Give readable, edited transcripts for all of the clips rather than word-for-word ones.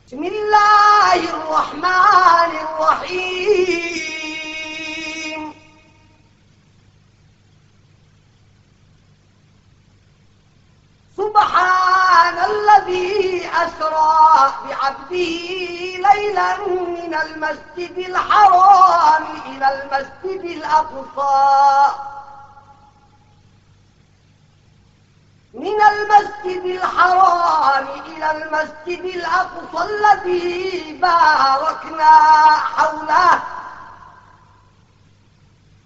بسم الله الرحمن الرحيم. سبحان الذي أسرى بعبده ليلا من المسجد الحرام إلى المسجد الأقصى إلى المسجد الأقصى الذي باركنا حوله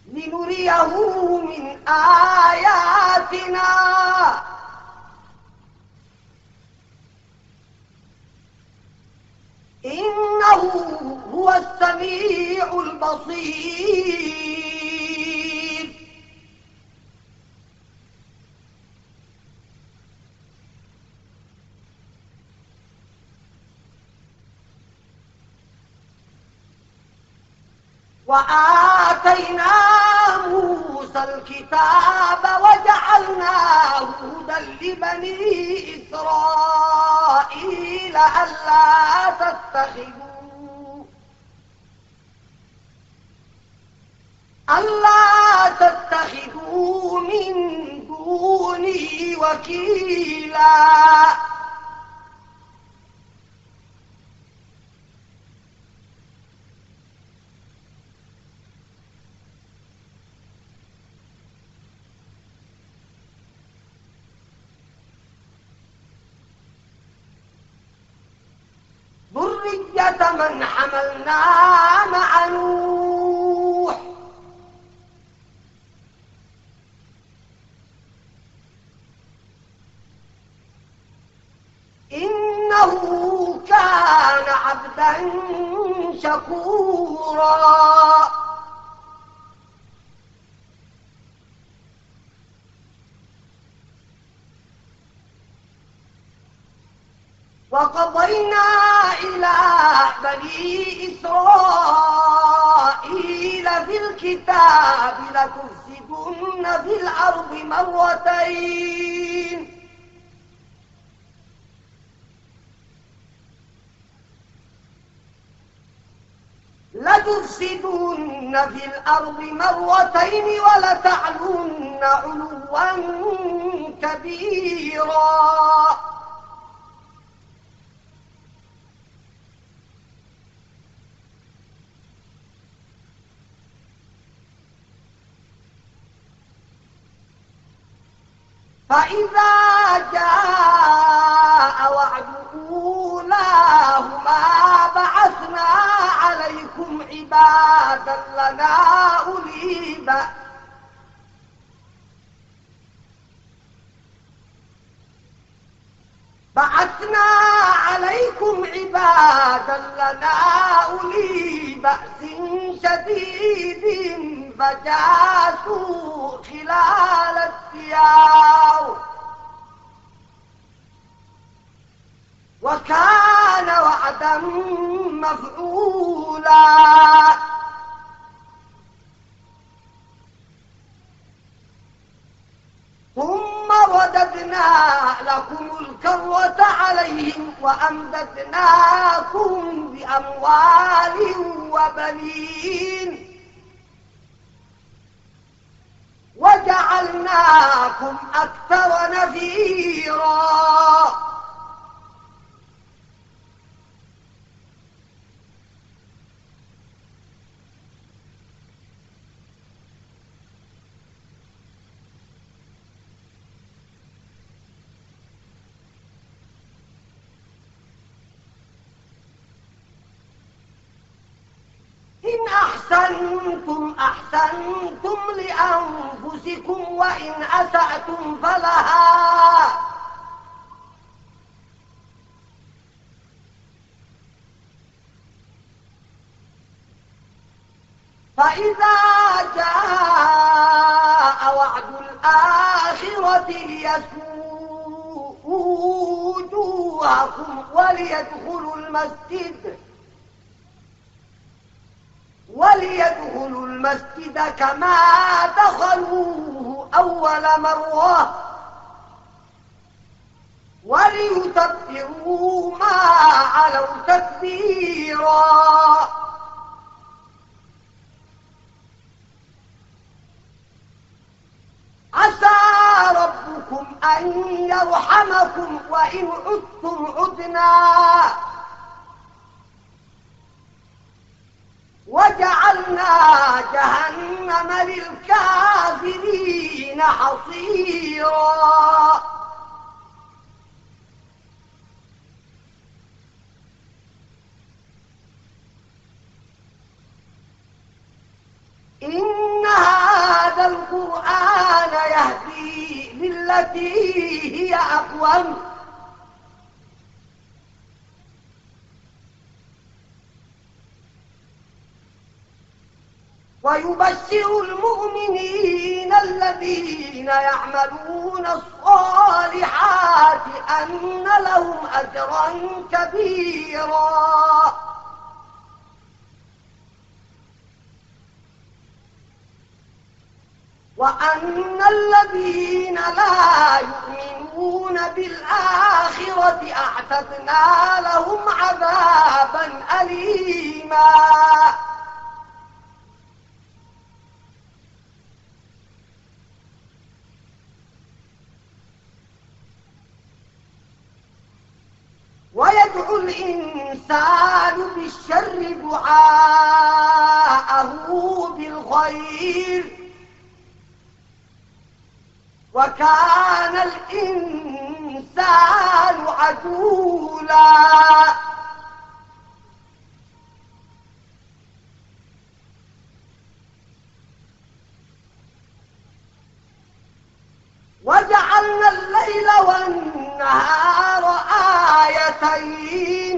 لنريه من آياتنا إنه هو السميع البصير. وآتينا موسى الكتاب وجعلناه هدى لبني إسرائيل ألا تتخذوا من دوني وكيلا. ذرية من حملنا مع نوح إنه كان عبدا شكورا. وقضينا إلى بني إسرائيل في الكتاب لتفسدن في الأرض مرتين ولتعلن علوا كبيرا. فإذا جاء وعد أولاهما بعثنا عليكم عبادا لنا أولي بأس شديد فجاسوا خلال الديار وكان وعدا مفعولا. ثم رددنا لكم الكرة عليهم وأمددناكم بأموال وبنين وجعلناكم أكثر نفيرا. إن أحسنتم أحسنتم لأنفسكم وإن أسأتم فلها فإذا جاء وعد الآخرة ليسوءوا وجوهكم وليدخلوا المسجد كما دخلوه أول مرة وليتبروا ما علوا تتبيرا. عسى ربكم أن يرحمكم وإن عدتم عدنا وجعلنا جهنم للكافرين حصيرا. إن هذا القرآن يهدي للتي هي أقوم ويبشر المؤمنين الذين يعملون الصالحات أن لهم أجرا كبيرا. وأن الذين لا يؤمنون بالآخرة أعتدنا لهم عذابا أليما. ويدعو الإنسان بالشر دعاءه بالخير وكان الإنسان عجولا. وجعلنا الليل والنهار آيتين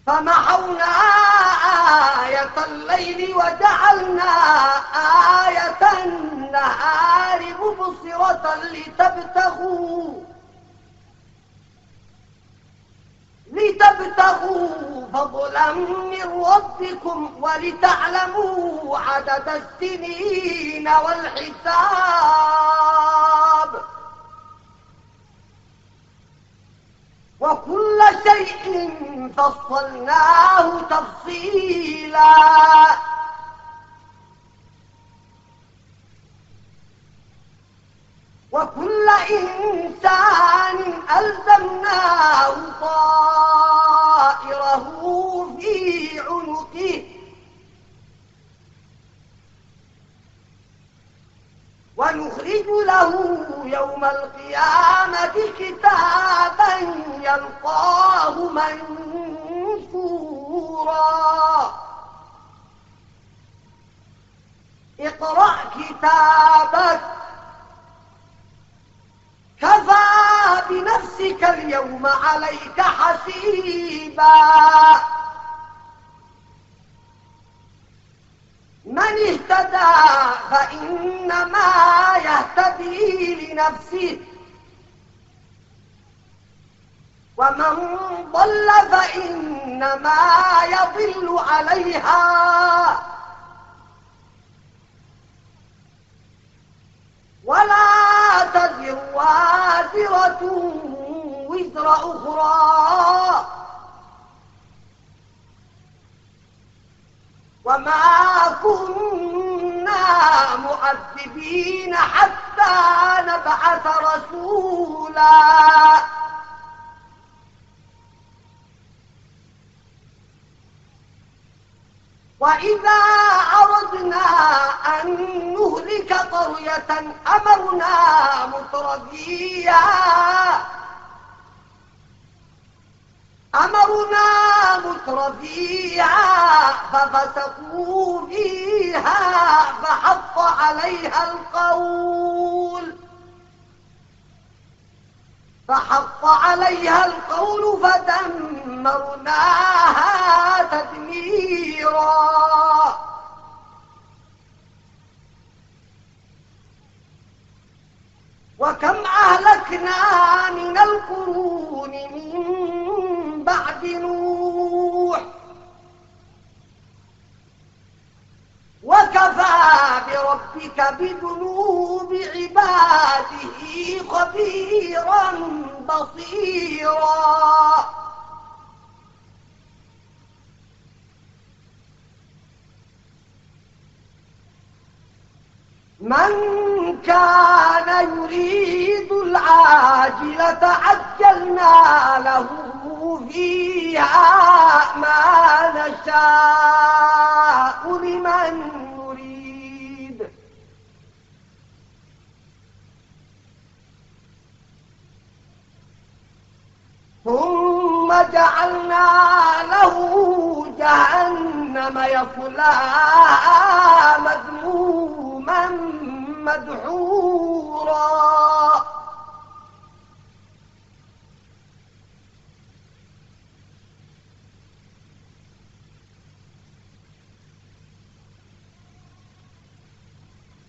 فمحونا آية الليل وجعلنا آية النهار مبصرة لتبتغوا فضلا من ربكم ولتعلموا عدد السنين والحساب وكل شيء فصلناه تفصيلا. وكل إنسان ألزمناه طائره في عنقه ونخرج له يوم القيامة كتابا يلقاه منشورا. اقرأ كتابك كفى بنفسك اليوم عليك حسيبا. من اهتدى فإنما يهتدي لنفسه ومن ضل فإنما يضل عليها ولا تزر وازرة وزر أخرى وما كنا معذبين حتى نبعث رسولا. وإذا أردنا أن نهلك قرية أمرنا مترفيها ففسقوا فيها فحق عليها القول فدمرناها تدميرا. وكم أهلكنا من القرون من بعد نوح وكفى بربك بذنوب عباده خبيرا بصيرا. من كان يريد العاجلة عجلنا له فيها ما نشاء لمن نريد ثم جعلنا له جهنم يصلاها مذموما مدحورا.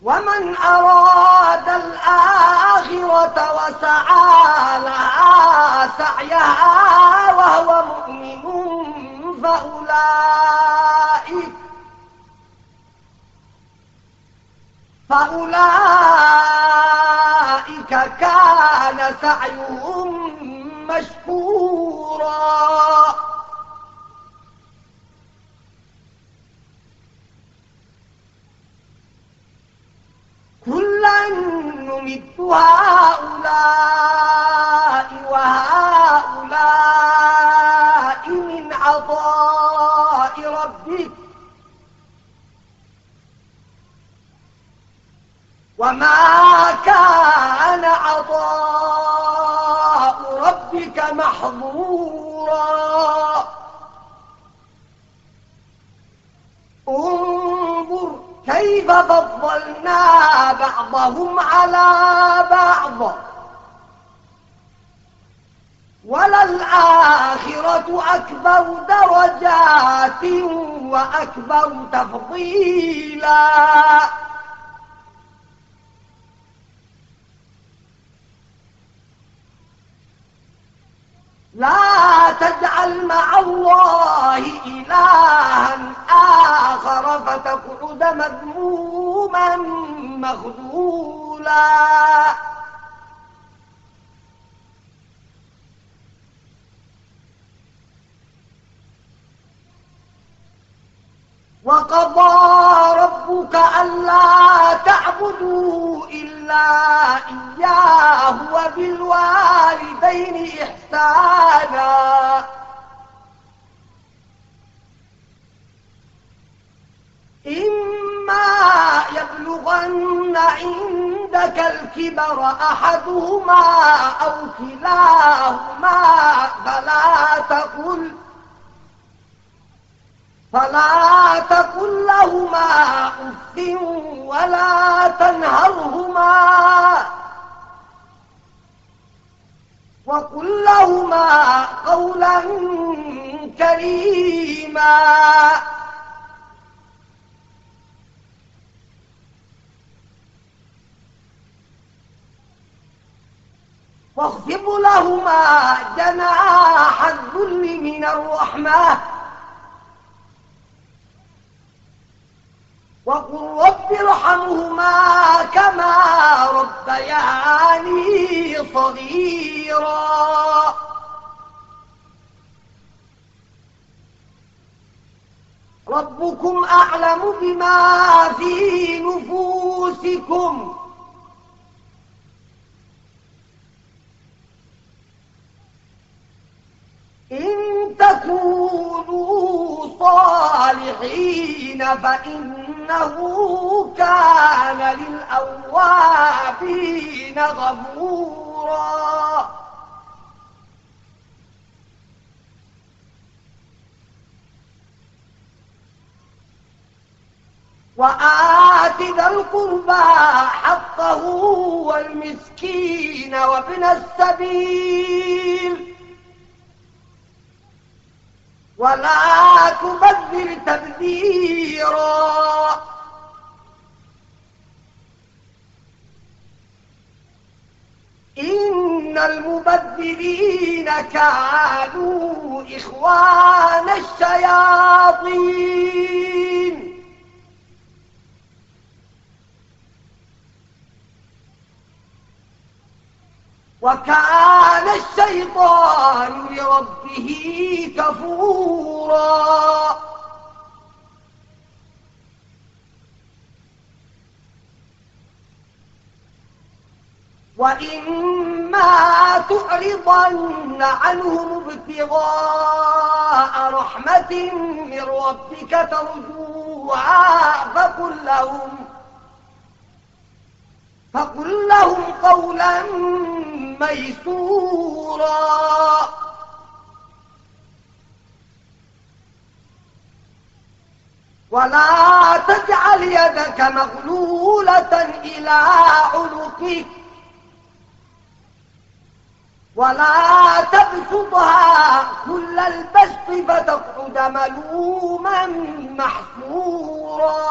ومن أراد الآخرة وسعى لها سعيها وهو مؤمن فأولئك كان سعيهم مشكورا. كلا نمد هؤلاء وهؤلاء من عطاء ربك وما كان عطاء ربك محظورا. انظر كيف فضلنا بعضهم على بعض وللآخرة أكبر درجات وأكبر تفضيلا. لا تجعل مع الله إلها آخر فتقعد مذموما مخذولا. وقضى ربك ألا تعبدوا إلا إياه وبالوالدين إحسانا إما يبلغن عندك الكبر أحدهما أو كلاهما فلا تقل لهما أف ولا تنهرهما وقل لهما قولا كريما. واخفض لهما جناح الذل من الرحمة وقل رب ارحمهما كما ربياني صغيرا. ربكم أعلم بما في نفوسكم إن تكونوا صالحين فإنه كان للأوابين غفورا. وآت ذا القربى حقه والمسكين وابن السبيل ولا تبذر تبذيرا. إن المبذرين كانوا إخوان الشياطين وكان الشيطان لربه كفورا. وإما تعرضن عنهم ابتغاء رحمة من ربك ترجوها فقل لهم قولا ميسورا. ولا تجعل يدك مغلولة إلى عنقك ولا تبسطها كل البسط فتقعد ملوما محسورا.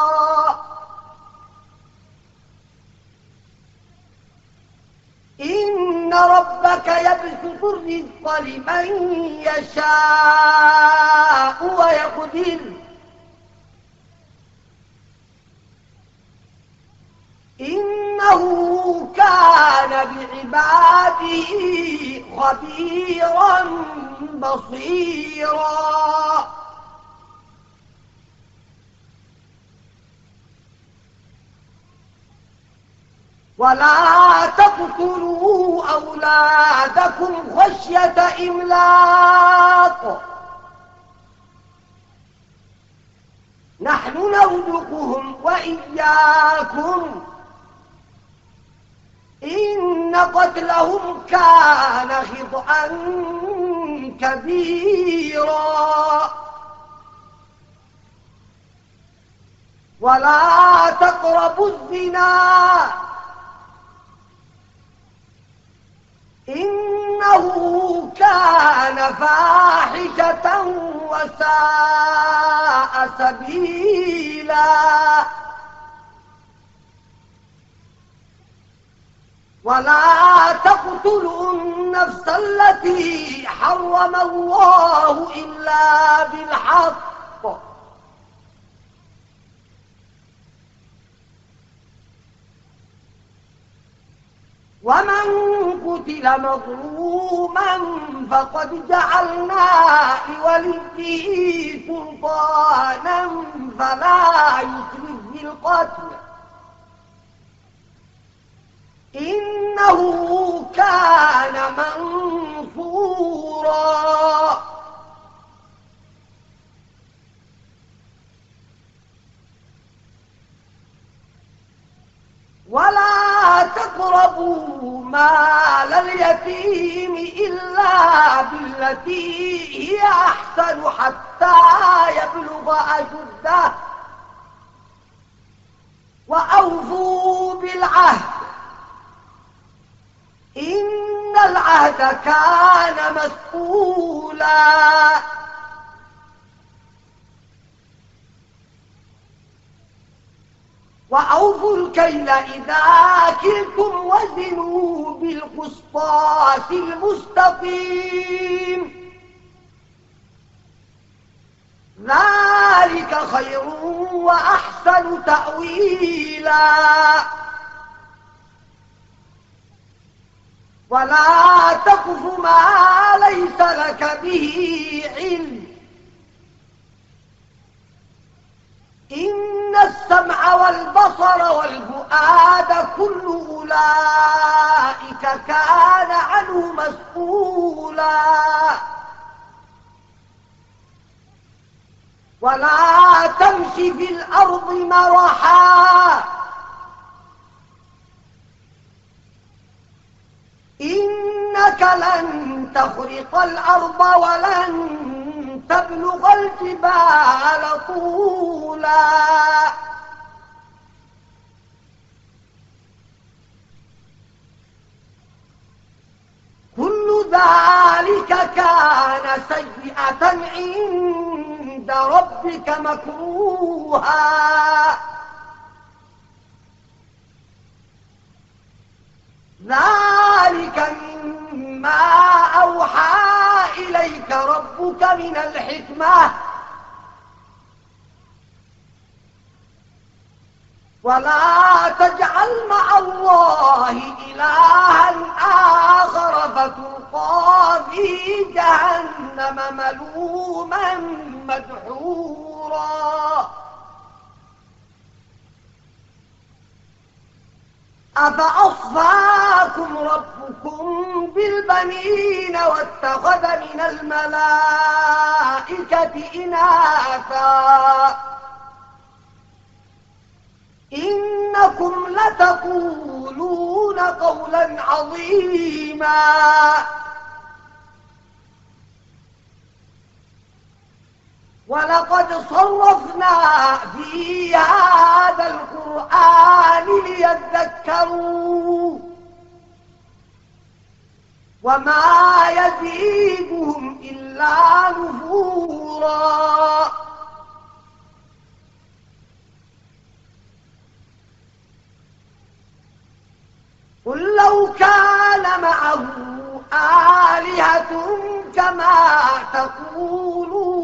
إن ربك يبسط الرزق لمن يشاء ويقدر إنه كان بعباده خبيرا بصيرا. ولا تقتلوا أولادكم خشية إملاق نحن نرزقهم وإياكم إن قتلهم كان خطأ كبيرا. ولا تقربوا الزنا إنه كان فاحشة وساء سبيلا. ولا تقتلوا النفس التي حرم الله إلا بالحق ومن قتل مظلوما فقد جعلنا لوليه سلطانا فلا يسرف في القتل إنه كان منصورا. ولا تقربوا مال اليتيم إلا بالتي هي أحسن حتى يبلغ أشده وأوفوا بالعهد إن العهد كان مسؤولا. وأوفوا الكيل إذا كلتم وزنوا بالقسطاس المستقيم ذلك خير وأحسن تأويلا. ولا تقف ما ليس لك به علم إن السمع والبصر والفؤاد كل أولئك كان عنه مسؤولا. ولا تمش في الأرض مرحا إنك لن تخرق الأرض ولن تبلغ الجبال طولا. كل ذلك كان سيئة عند ربك مكروها ذلك مما أوحى إليك ربك من الحكمة ولا تجعل مع الله إلها آخر جهنم ملوما مدحورا أفأصفاكم ربكم بالبنين واتخذ من الملائكة إناثا إنكم لتقولون قولا عظيما ولقد صرفنا في هذا القرآن ليذكروا وما يزيدهم إلا نفورا قل لو كان معه آلهة كما تقولون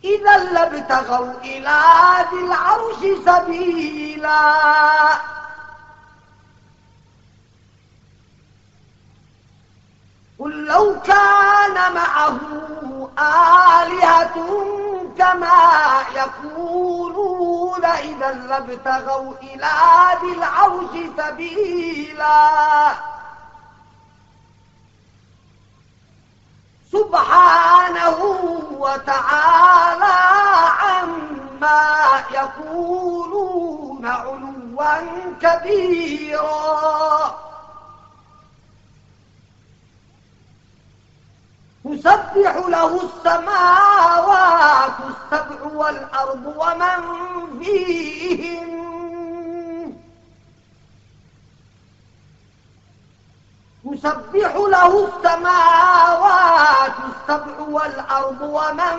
إذا لابتغوا إلى ذي العرش سبيلا قل لو كان معه آلهة كما يقولون إذا لابتغوا إلى ذي العرش سبيلا سبحانه وتعالى عما يقولون علوا كبيرا تسبح له السماوات السبع والأرض ومن فيهن تسبح له السماوات السبع والأرض ومن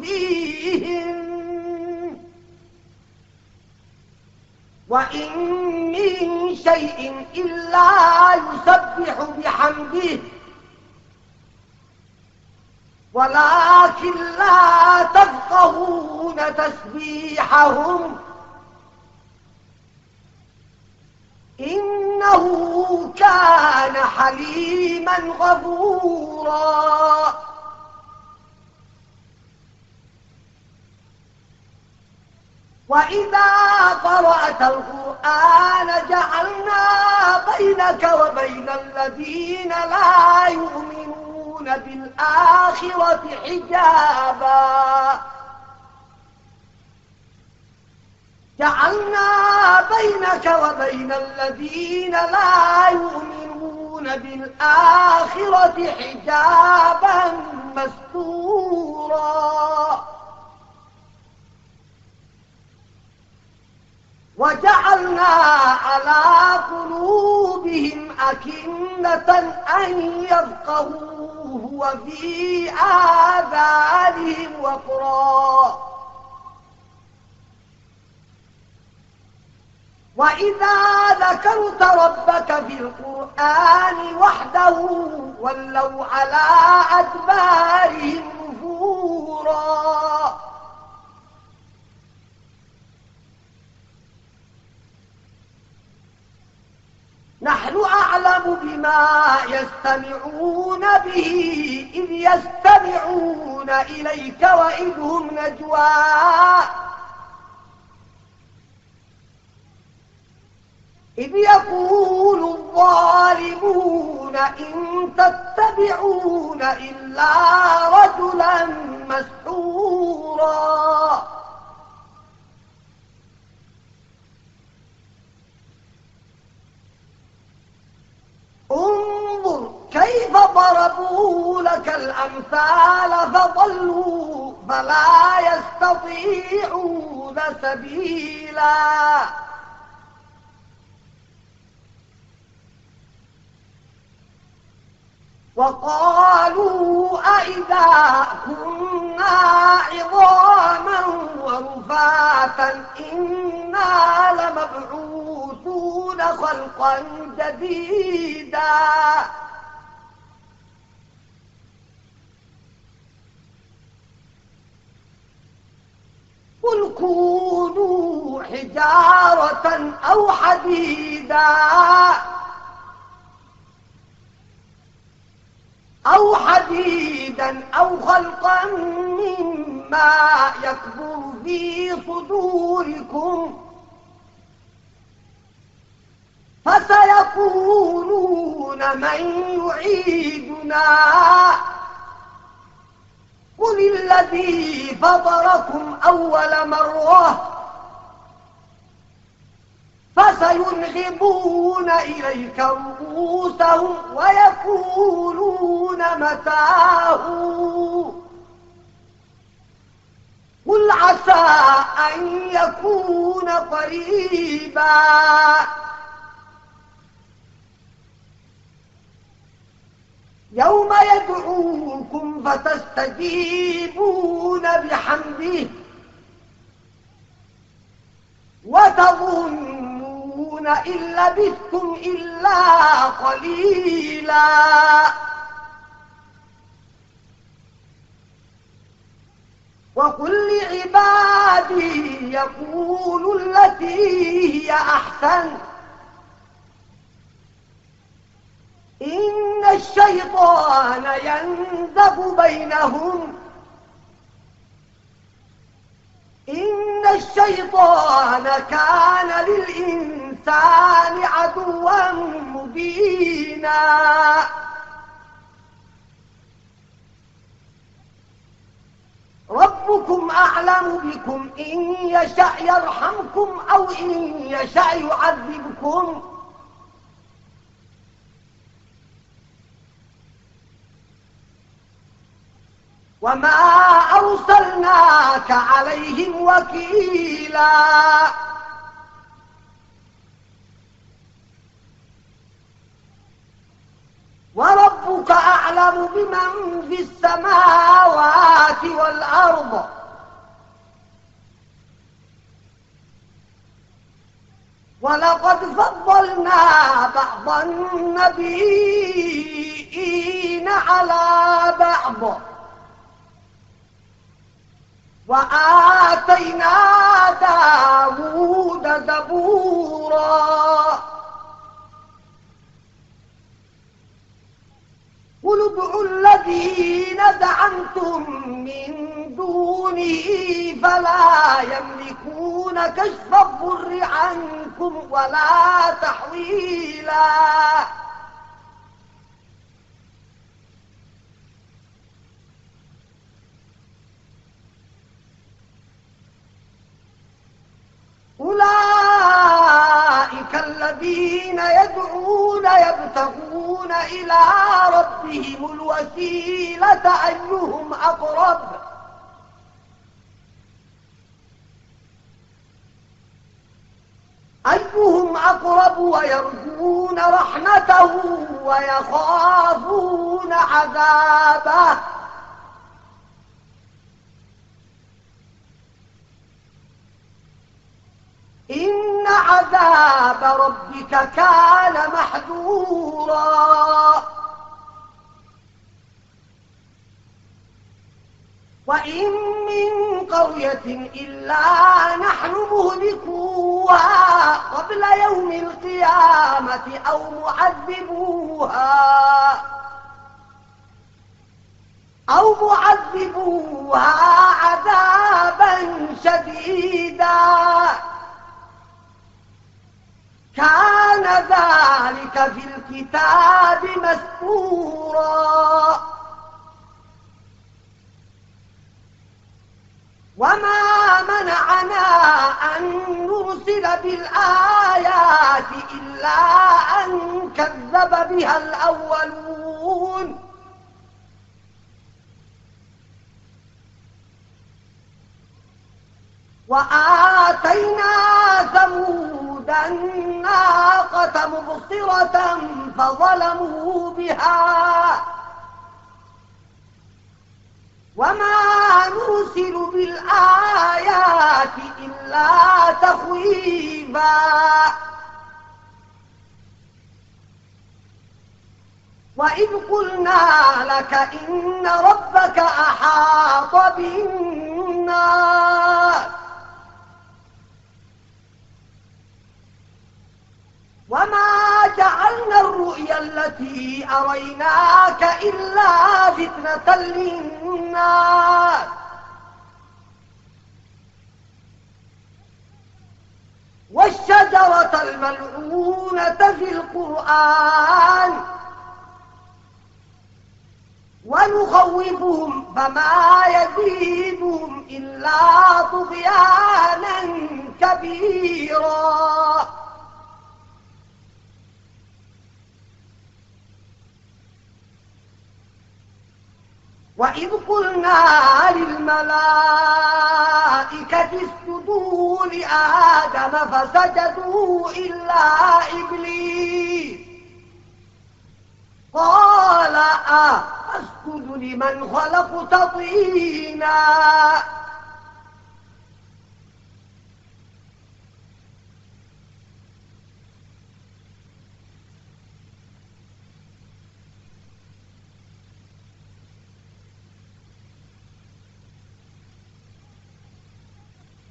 فيهن وإن من شيء إلا يسبح بحمده ولكن لا تفقهون تسبيحهم إنه كان حليما غفورا وإذا قرأت القرآن جعلنا بينك وبين الذين لا يؤمنون بالآخرة حجابا جعلنا بينك وبين الذين لا يؤمنون بالآخرة حجابا مستورا وجعلنا على قلوبهم أكنة أن يفقهوه وفي آذانهم وقرا وإذا ذكرت ربك في القرآن وحده ولوا على أدبارهم نفورا نحن أعلم بما يستمعون به إذ يستمعون إليك وإذ هم نجوى إذ يقول الظالمون إن تتبعون إلا رجلا مسحورا انظر كيف ضربوا لك الأمثال فضلوا فلا يستطيعون سبيلا وقالوا أئذا كنا عظاما ورفاتا إنا لمبعوثون خلقا جديدا قل كونوا حجارة أو حديدا أو حديدا أو خلقا مما يكبر في صدوركم فسيقولون من يعيدنا قل الذي فطركم أول مرة فسينغضون إليك رؤوسهم ويقولون متاه قل عسى أن يكون قريبا يوم يدعوكم فتستجيبون بحمده وتظنون إن لبثتم إلا قليلا وقل لعبادي يقولوا التي هي أحسن إن الشيطان ينزغ بينهم إن الشيطان كان للإنسان عدوا مبينا ربكم أعلم بكم إن يشأ يرحمكم أو إن يشأ يعذبكم وما أرسلناك عليهم وكيلا وربك أعلم بمن في السماوات والأرض ولقد فضلنا بعض النبيين على بعض وآتينا داود زبورا قل ادعوا الذين زعمتم من دونه فلا يملكون كشف الضر عنكم ولا تحويلا أولئك الذين يدعون يبتغون إلى ربهم الوسيلة أيهم أقرب ويرجون رحمته ويخافون عذابه إن عذاب ربك كان محذورا وإن من قرية إلا نحن مهلكوها قبل يوم القيامة أو معذبوها عذابا شديدا كان ذلك في الكتاب مسطورا وما منعنا أن نرسل بالآيات إلا أن كذب بها الأولون وآتينا ثمود الناقة مبصرة فظلموا بها وما نرسل بالآيات إلا تخويفا وإذ قلنا لك إن ربك أحاط بالناس وما جعلنا الرؤيا التي أريناك إلا فتنة للناس والشجرة الملعونة في القرآن ونخوفهم فما يزيدهم إلا طغيانا كبيرا. وإذ قلنا للملائكة اسجدوا لآدم فسجدوا إلا إبليس قال أسجد لمن خلقت طينا.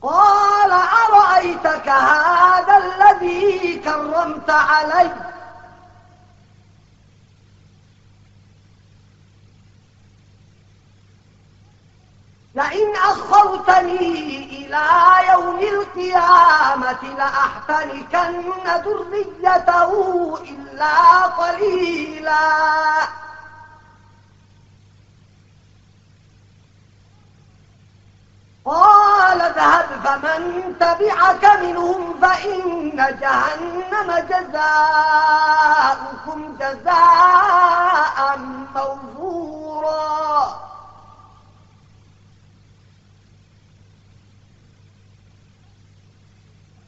قال أرأيتك هذا الذي كرمت علي لئن أخرتني إلى يوم القيامة لأحتركن ذريته إلا قليلا. قال اذهب فمن تبعك منهم فإن جهنم جزاؤكم جزاء موفورا.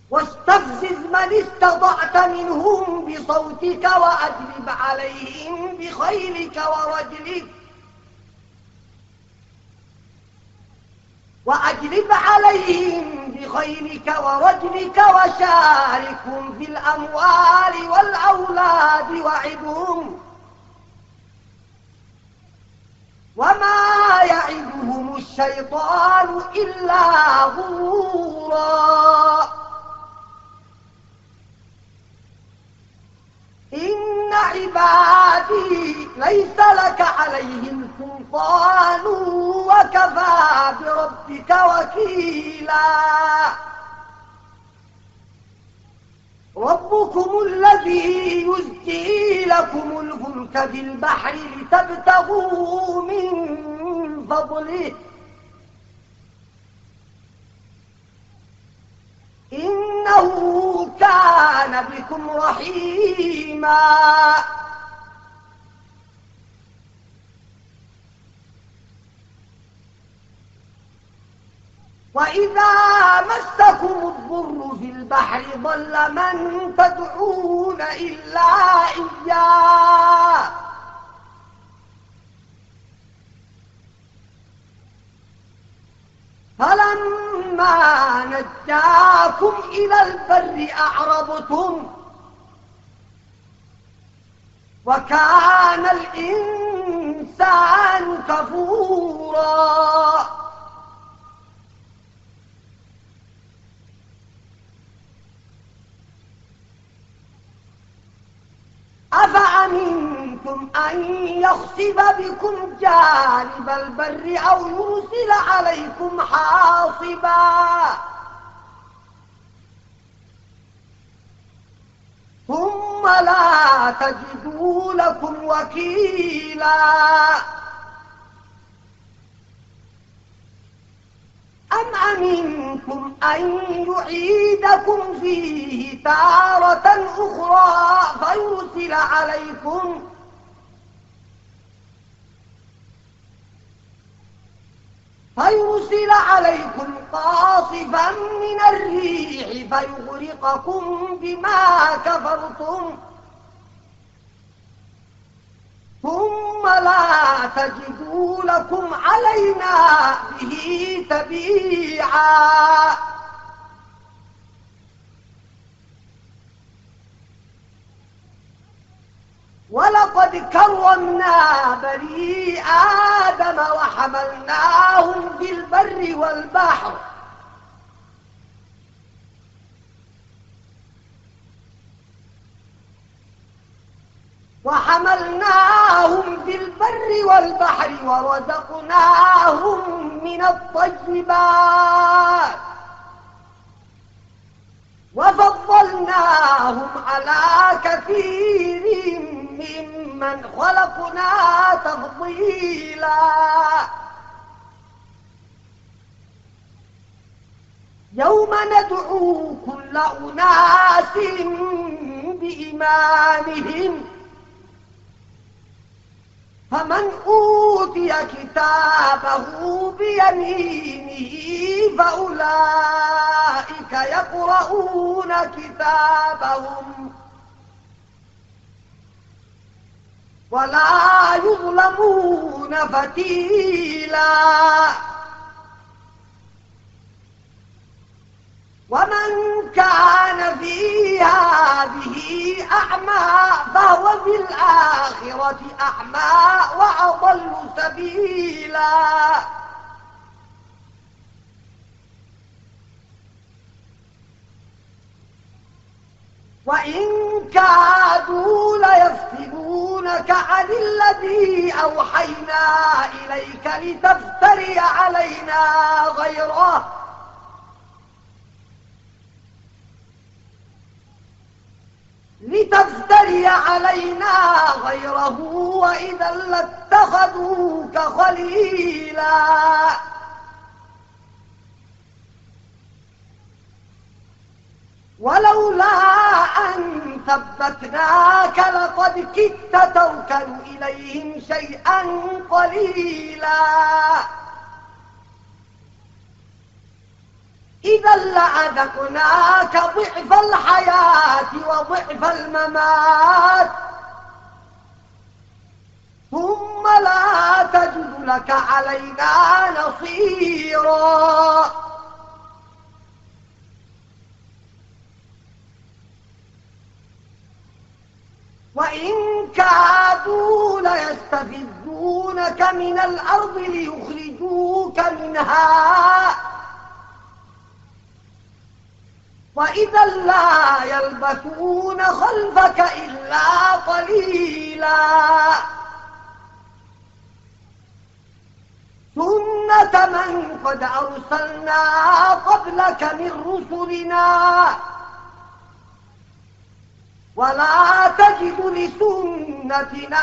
واستفزز من استطعت منهم بصوتك وأجلب عليهم بخيلك ورجلك وشاركهم في الأموال والأولاد وعدهم وما يعدهم الشيطان إلا غرورا. إن عبادي ليس لك عليهم سلطان وكفى بربك وكيلا. ربكم الذي يزجي لكم الفلك في البحر لتبتغوا من فضله إنه كان بكم رحيما. وإذا مسكم الضر في البحر ضل من تدعون إلا إياه فلما نجاكم إلى البر أعرضتم وكان الإنسان كفورا. أفأمنتم أن يخسف بكم جانب البر أو يرسل عليكم حاصبا ثم لا تجدوا لكم وكيلا. أم أمنتم أن يعيدكم فيه تارة أخرى فيرسل عليكم قاصفا من الريح فيغرقكم بما كفرتم ثم لا تجدوا لكم علينا به تبيعا. ولقد كرمنا بني آدم وحملناهم في البر والبحر وحملناهم في البر والبحر ورزقناهم من الطيبات وفضلناهم على كثير ممن خلقنا تفضيلا يوم ندعو كل أناس بإمامهم فمن أوتي كتابه بيمينه فأولئك يقرؤون كتابهم ولا يظلمون فتيلا ومن كان في هذه أعمى فهو في الآخرة أعمى وأضل سبيلا وإن كادوا ليفتنونك عن الذي أوحينا إليك لتفتري علينا غيره وإذا لاتخذوك خليلا ولولا أن ثبتناك لقد كدت تركن إليهم شيئا قليلا إذا لأذقناك ضعف الحياة وضعف الممات ثم لا تجد لك علينا نصيرا وإن كادوا ليستفزونك من الأرض ليخرجوك منها وإذا لا يلبثون خلفك إلا قليلا سنة من قد أرسلنا قبلك من رسلنا ولا تجد لسنتنا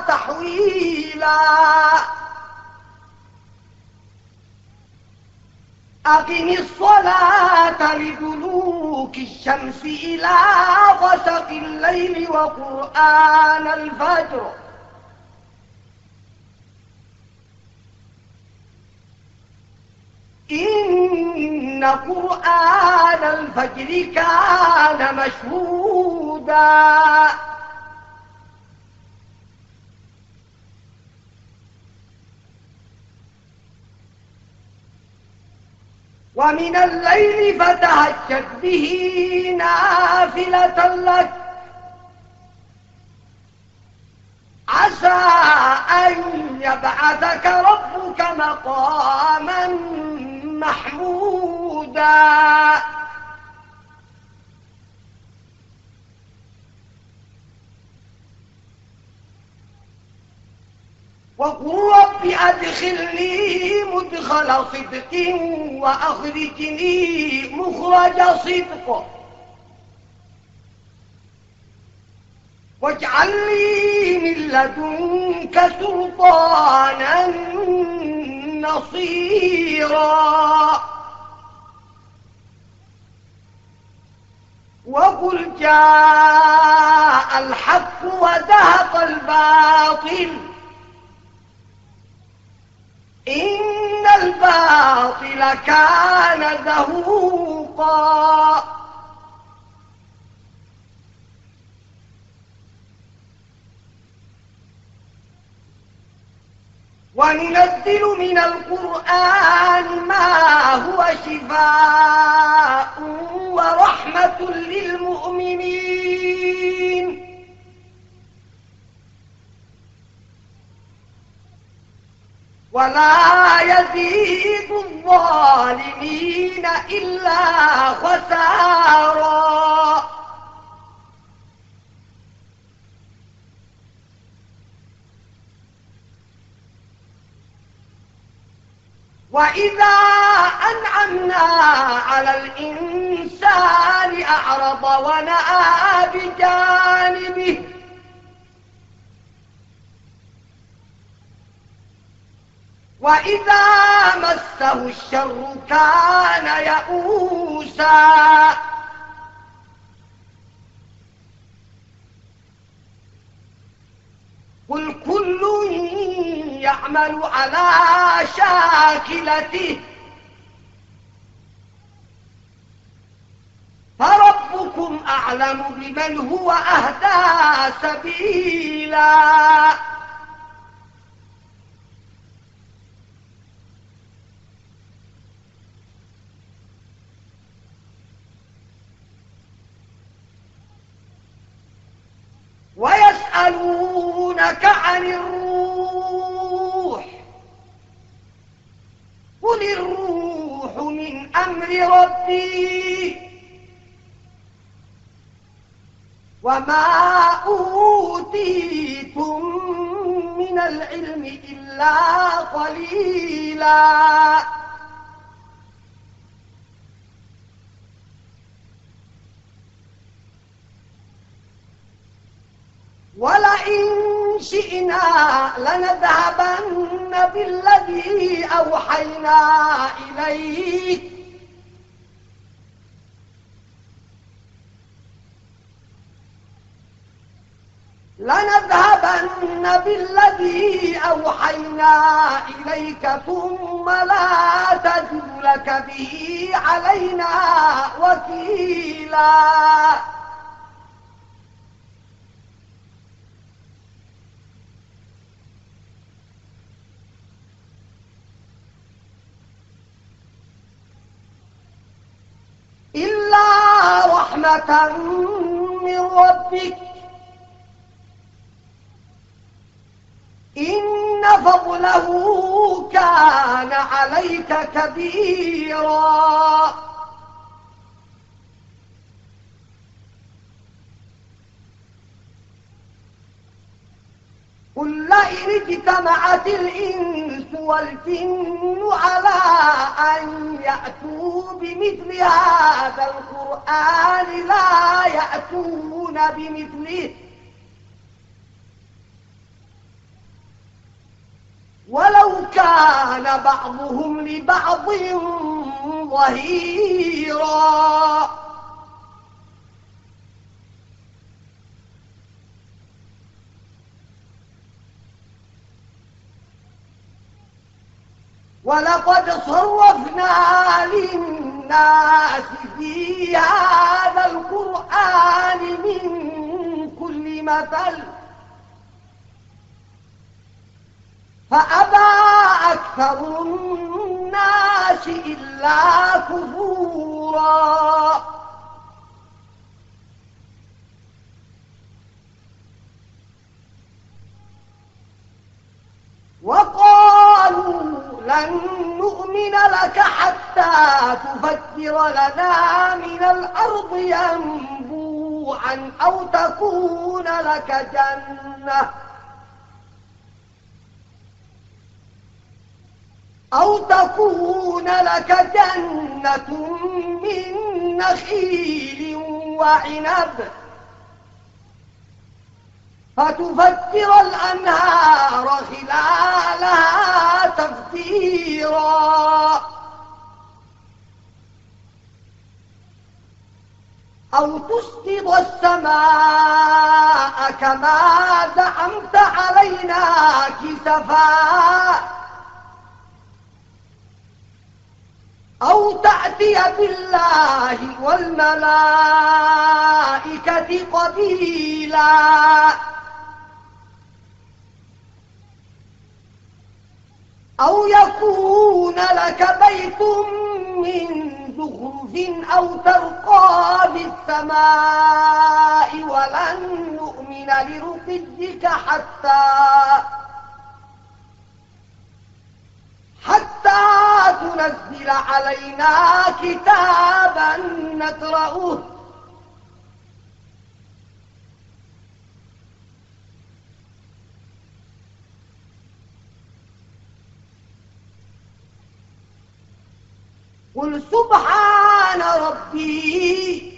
تحويلا أقم الصلاة لدلوك الشمس إلى غسق الليل وقرآن الفجر إن قرآن الفجر كان مشهودا ومن الليل فتهجد به نافلة لك عسى أن يبعثك ربك مقاما محمودا وقل رب أدخلني مدخل صدق وأخرجني مخرج صدق واجعل لي من لدنك سلطانا نصيرا وقل جاء الحق وزهق الباطل إن الباطل كان زهوقا وننزل من القرآن ما هو شفاء ورحمة للمؤمنين ولا يزيد الظالمين إلا خسارا وإذا أنعمنا على الإنسان أعرض ونأى بجانبه وإذا مسه الشر كان يئوسا قل كل يعمل على شاكلته فربكم أعلم بمن هو أهدى سبيلا ويسألونك عن الروح قل الروح من أمر ربي وما أوتيتم من العلم إلا قليلا ولئن شئنا لنذهبن بالذي أوحينا إليك ثم لا تجد لك به علينا وكيلا إلا رحمة من ربك إن فضله كان عليك كبيرا قل لئن اجتمعت الإنس والجن على أن يأتوا بمثل هذا القرآن لا يأتون بمثله ولو كان بعضهم لبعض ظهيرا ولقد صرفنا للناس في هذا القرآن من كل مثل فأبى أكثر الناس إلا كفورا وقالوا لن نؤمن لك حتى تفجر لنا من الأرض ينبوعا أو تكون لك جنة من نخيل وعنب فتفجر الأنهار خلالها تفجيرا أو تسقط السماء كما زعمت علينا كسفا أو تأتي بالله والملائكة قبيلا أو يكون لك بيت من زخرف أو ترقى بالسماء ولن نؤمن لرقيك حتى تنزل علينا كتابا نقرأه قل سبحان ربي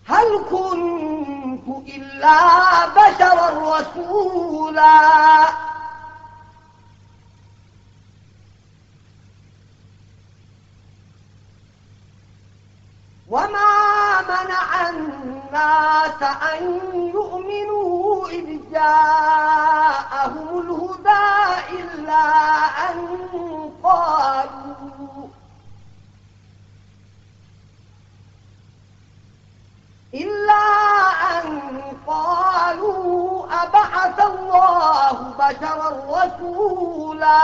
هل كنت إلا بشرا رسولا وما منع الناس أن يؤمنوا إذ جاءهم الهدى إلا أن قالوا أبعث الله بشرا رسولا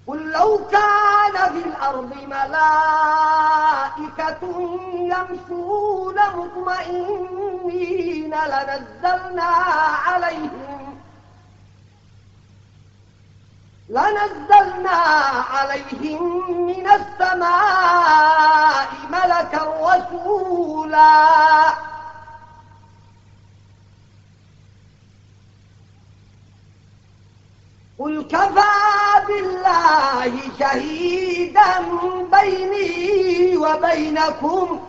قل لو كان في الأرض ملائكة يمشون مطمئنين لنزلنا عليهم من السماء ملكا رسولا قل كفى بالله شهيدا بيني وبينكم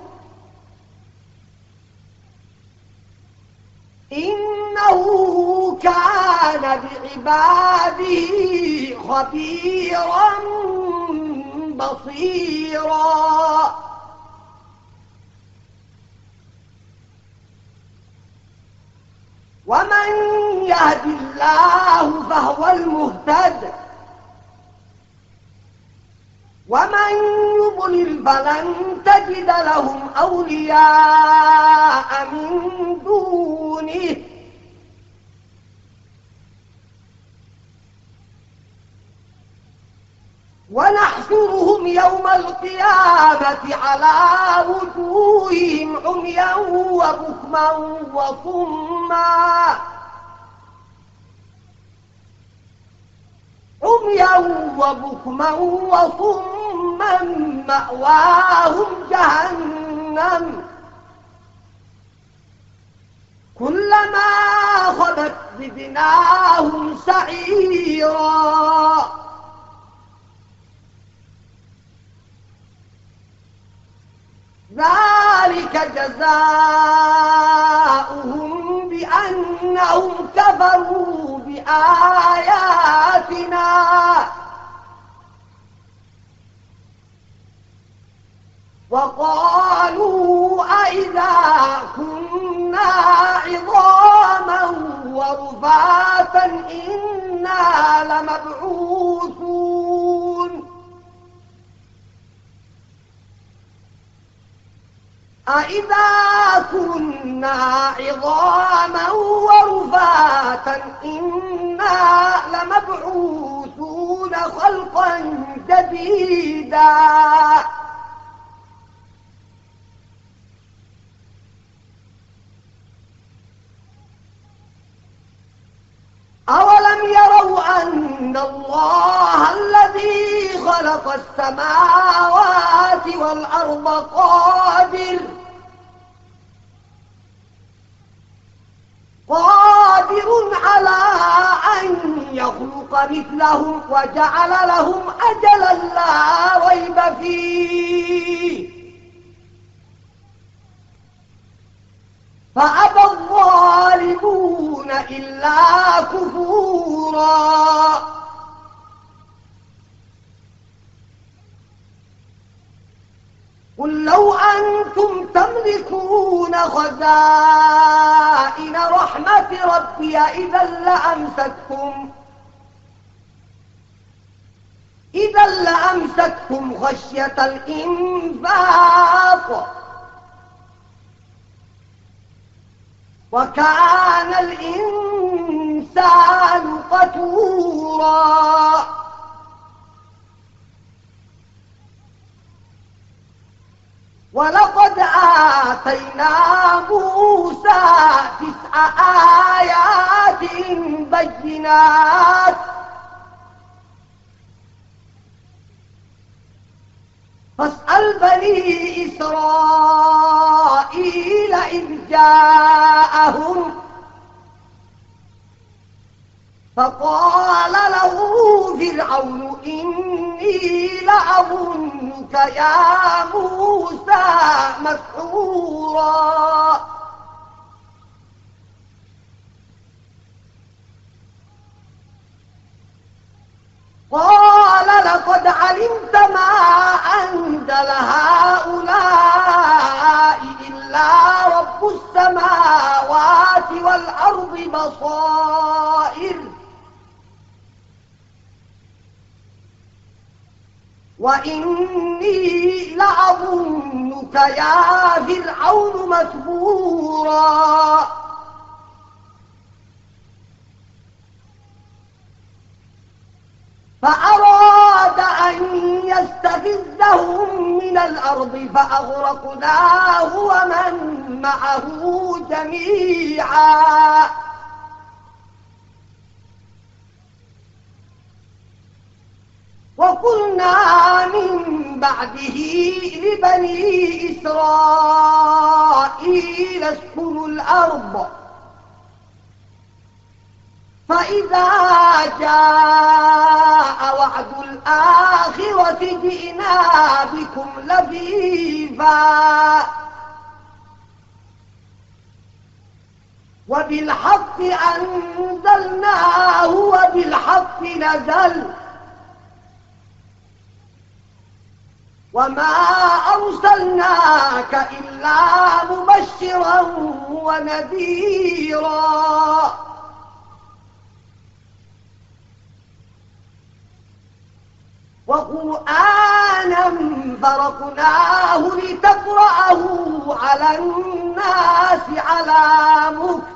إنه كان بعباده خبيرا بصيرا ومن يهد الله فهو المهتد ومن يضلل فلن تجد لهم أولياء من دونه ونحشرهم يوم القيامة على وجوههم عميا وبكما وصما مأواهم جهنم كلما خبت زدناهم سعيرا ذلك جزاؤهم بأنهم كفروا بآياتنا وقالوا أئذا كنا عظاما ورفاتا إنا لمبعوثون أئذا كنا عظاما ورفاتا إنا لمبعوثون خلقا جديدا أولم يروا أن الله الذي خلق السماوات والأرض قادر على أن يخلق مثلهم وجعل لهم أجلا لا ريب فيه فأبى الظالمون إلا كفورا قل لو أنتم تملكون خزائن رحمة ربي إذا لأمسكتم خشية الإنفاق وكان الإنسان قتورا ولقد آتينا موسى 9 آيات بينات فاسأل بني إسرائيل إذ جاءهم فقال له فرعون إني لأظنك يا موسى مسحورا قال لقد علمت ما أنزل هؤلاء إلا رب السماوات والأرض بصائر وإني لأظنك يا فرعون مثبورا فأراد أن يستفزهم من الأرض فأغرقناه ومن معه جميعا وقلنا من بعده لبني إسرائيل اسكنوا الأرض فإذا جاء وعد الآخرة جئنا بكم لفيفا وبالحق أنزلناه وبالحق نزل وما أرسلناك إلا مبشرا ونذيرا وقرآنا فرقناه لتقرأه على الناس على مكث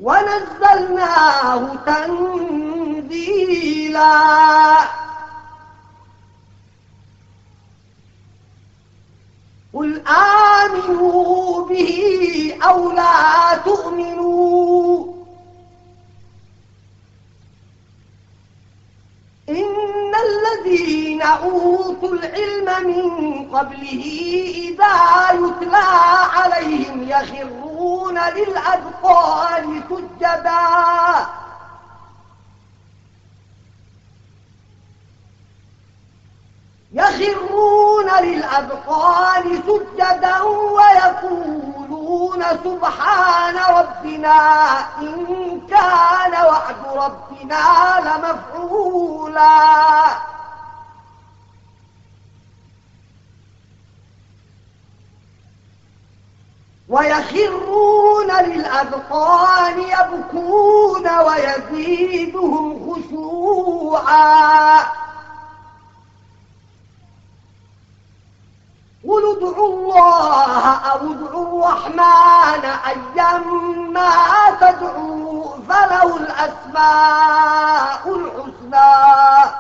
ونزلناه تنزيلا قل آمنوا به أو لا تؤمنوا إن الذين أوتوا العلم من قبله إذا يتلى عليهم يخرون للأذقان سجدا ويقولون سبحان ربنا إن كان وعد ربنا لمفعولا ويخرون للأذقان يبكون ويزيدهم خشوعا قل ادعوا الله أو ادعوا الرحمن أيما تدعوا فله الأسماء الحسنى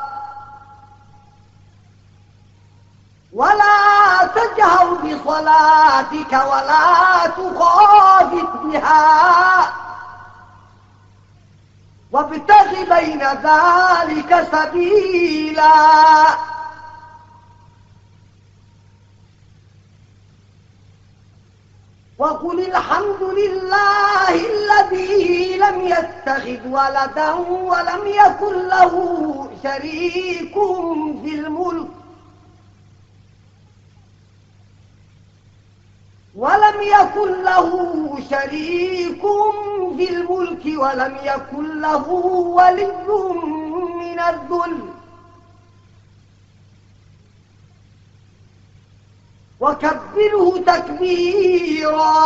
ولا تجهر بصلاتك ولا تخافت بها وابتغ بين ذلك سبيلا وقل الحمد لله الذي لم يتخذ ولدا ولم يكن له شريك في الملك ولم يكن له ولي من الذل وكبره تكبيرا